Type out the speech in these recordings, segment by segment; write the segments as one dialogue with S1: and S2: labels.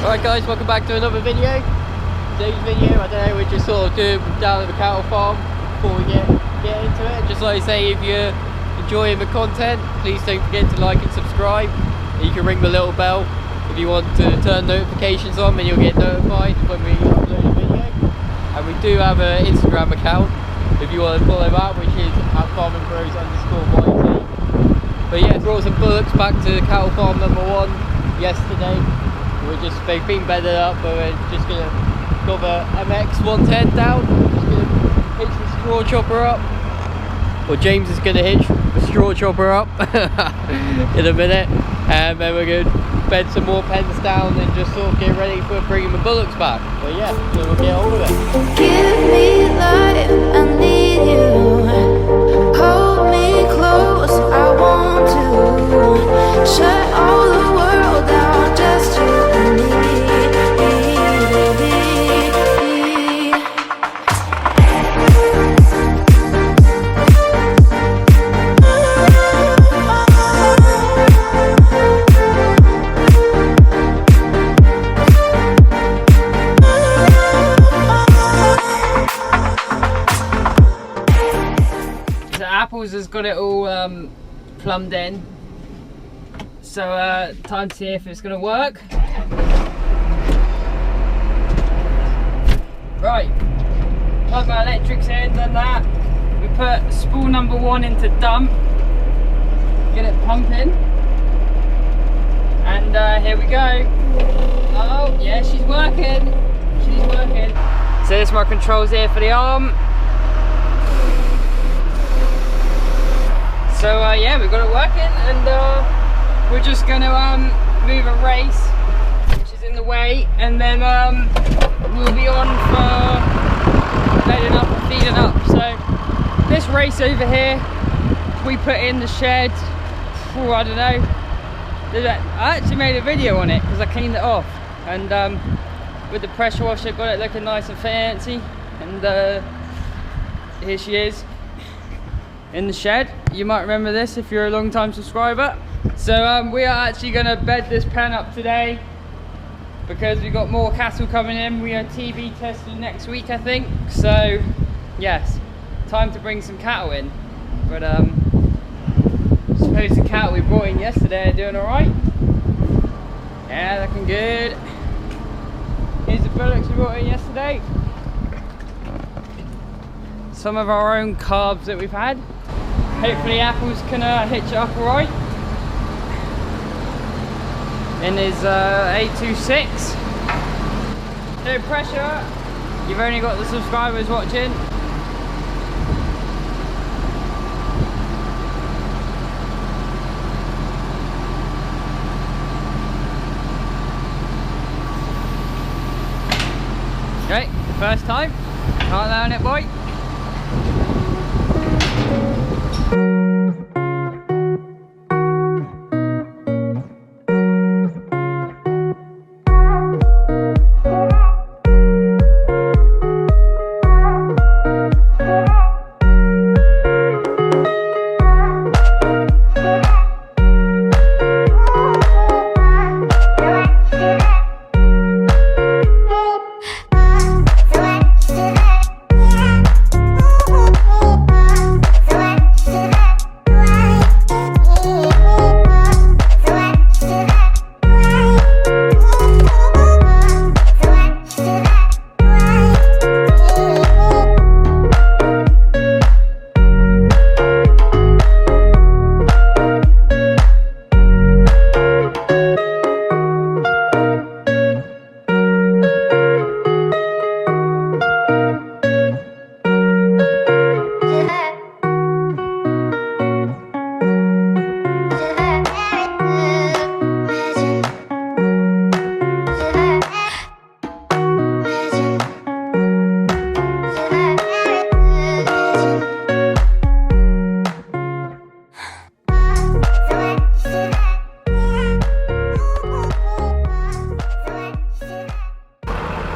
S1: Alright guys, welcome back to another video. Today's video, I don't know, we're just sort of doing down at the cattle farm before we get into it. Just like I say, if you're enjoying the content, please don't forget to like and subscribe. You can ring the little bell if you want to turn notifications on, and you'll get notified when we upload a video. And we do have an Instagram account if you want to follow that, which is @farmingbros_YT. But yeah, brought some bullocks back to cattle farm number 1 yesterday. They've been bedded up, but we're just gonna got the MX 110 down. Just gonna hitch the straw chopper up. Well, James is gonna hitch the straw chopper up in a minute, and then we're gonna bed some more pens down and just sort of get ready for bringing the bullocks back. But yeah, so we'll get on with it.
S2: Give me life, I need you. Hold me close, I want to. Shut all the world down, just you and me.
S3: Apples has got it all plumbed in, so time to see if it's going to work. Right, plug my electrics in, done that. We put spool number 1 into dump, get it pumping, and here we go. Oh yeah, she's working, So this is my controls here for the arm. So yeah, we've got it working, and we're just going to move a race, which is in the way, and then we'll be on for bedding up and feeding up. So this race over here, we put in the shed, oh, I don't know, I actually made a video on it because I cleaned it off, and with the pressure washer got it looking nice and fancy, and here she is in the shed. You might remember this if you're a long time subscriber. So we are actually going to bed this pen up today because we've got more cattle coming in. We are TB testing next week, I think. So yes, time to bring some cattle in. But I suppose the cattle we brought in yesterday are doing alright. Yeah, looking good. Here's the bullocks we brought in yesterday. Some of our own calves that we've had. Hopefully Apples can hitch it up alright in his 826. No pressure, you've only got the subscribers watching. Okay, first time, can't learn it, boy.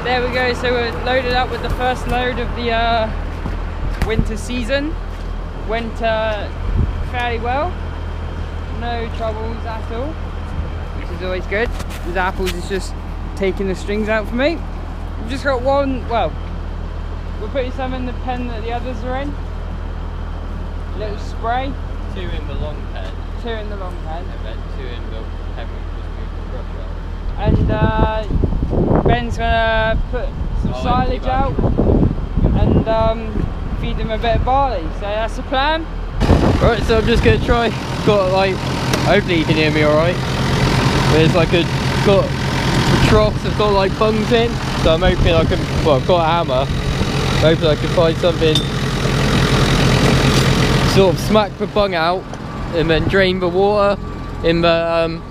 S3: There we go, so we're loaded up with the first load of the winter season. Went fairly well. no troubles at all, which is always good. With Apples, it's just taking the strings out for me. We've just got one, well, we're putting some in the pen that the others are in. A little spray.
S1: 2 in the long pen.
S3: 2 in the long pen.
S1: And then 2 in the pen we just moved the brush out.
S3: And Ben's gonna put some silage out and feed them a bit of barley. So that's the plan.
S1: Right, so I'm just gonna try. Got like, hopefully you can hear me alright. There's like got troughs have got like bungs in, so I'm hoping I can, well, I've got a hammer. I'm hoping I can find something, sort of smack the bung out and then drain the water in the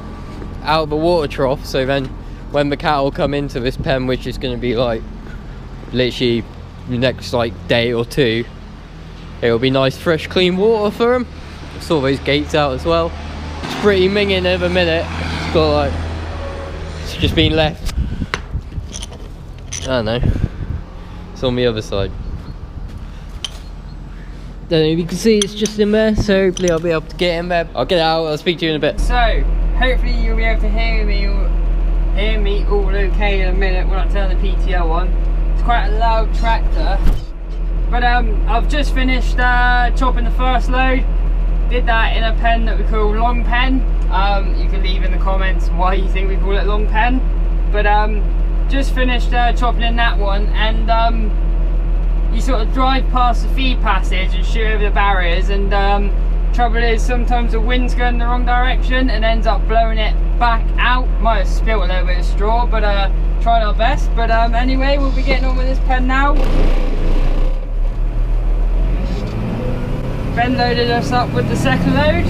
S1: out of the water trough, so then when the cattle come into this pen, which is going to be like literally the next like day or 2, it'll be nice fresh clean water for them. Sort those gates out as well. It's pretty minging at the minute. It's got like, it's just been left. I don't know, it's on the other side. Don't know if you can see, it's just in there, so hopefully I'll be able to get in there. I'll get it out, I'll speak to you in a bit.
S3: So hopefully you'll be able to hear me all okay in a minute when I turn the PTO on. It's quite a loud tractor, but I've just finished chopping the first load. Did that in a pen that we call long pen. You can leave in the comments why you think we call it long pen, but just finished chopping in that one, and you sort of drive past the feed passage and shoot over the barriers, and trouble is sometimes the wind's going the wrong direction and ends up blowing it back out. Might have spilled a little bit of straw, but tried our best. But anyway, we'll be getting on with this pen now. Ben loaded us up with the second load.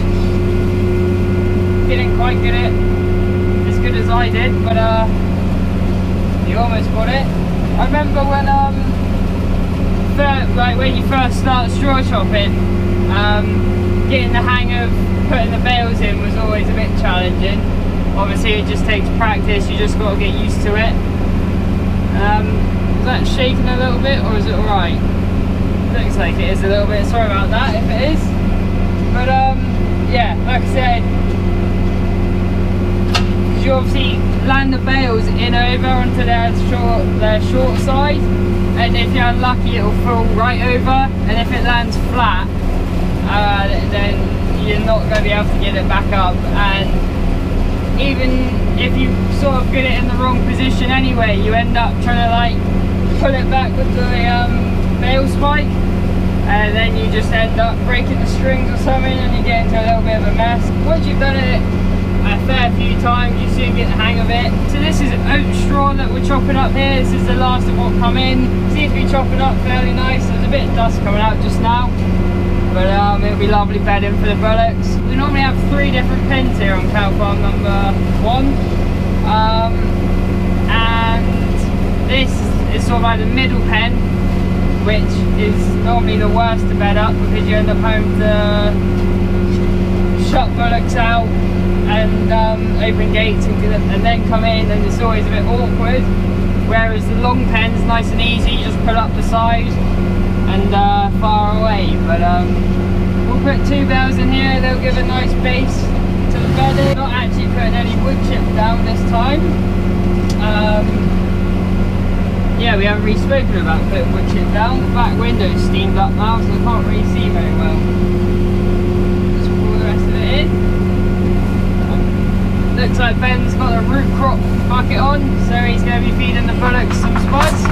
S3: Didn't quite get it as good as I did, but he almost got it. I remember when when you first start straw chopping, getting the hang of putting the bales in was always a bit challenging. Obviously it just takes practice, you just got to get used to it. Is that shaking a little bit, or is it alright? Looks like it is a little bit, sorry about that if it is. But yeah, like I said, you obviously land the bales in over onto their short side, and if you're unlucky it'll fall right over, and if it lands flat, then you're not going to be able to get it back up. And even if you sort of get it in the wrong position anyway, you end up trying to like pull it back with the bale spike, and then you just end up breaking the strings or something, and you get into a little bit of a mess. Once you've done it a fair few times, you soon get the hang of it. So this is oat straw that we're chopping up here. This is the last of what come in. Seems to be chopping up fairly nice. There's a bit of dust coming out just now, but it'll be lovely bedding for the bullocks. We normally have 3 different pens here on cow farm number 1, and this is sort of like the middle pen, which is normally the worst to bed up, because you end up having to shut bullocks out and open gates and then come in, and it's always a bit awkward. Whereas the long pen's nice and easy, you just pull up the side and far away. But we'll put 2 bales in here, they'll give a nice base to the bedding. Not actually putting any wood chip down this time. Yeah, we haven't really spoken about putting wood chip down. The back window's steamed up now, so I can't really see very well. Just pour the rest of it in. Looks like Ben's got a root crop bucket on, so he's going to be feeding the bullocks some spuds.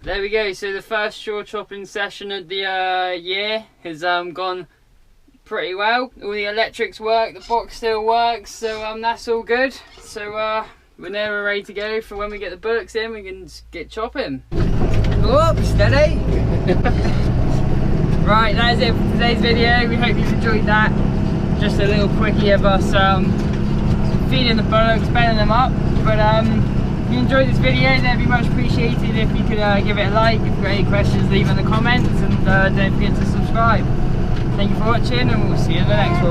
S3: There we go, so the first straw chopping session of the year has gone pretty well. All the electrics work, the box still works, so that's all good. So we're now ready to go for when we get the bullocks in, we can just get chopping. Whoop, steady! Right, that is it for today's video. We hope you've enjoyed that. Just a little quickie of us feeding the bullocks, bedding them up. But if you enjoyed this video, that'd be much appreciated if you could give it a like. If you've got any questions, leave in the comments, and don't forget to subscribe. Thank you for watching, and we'll see you in the next one.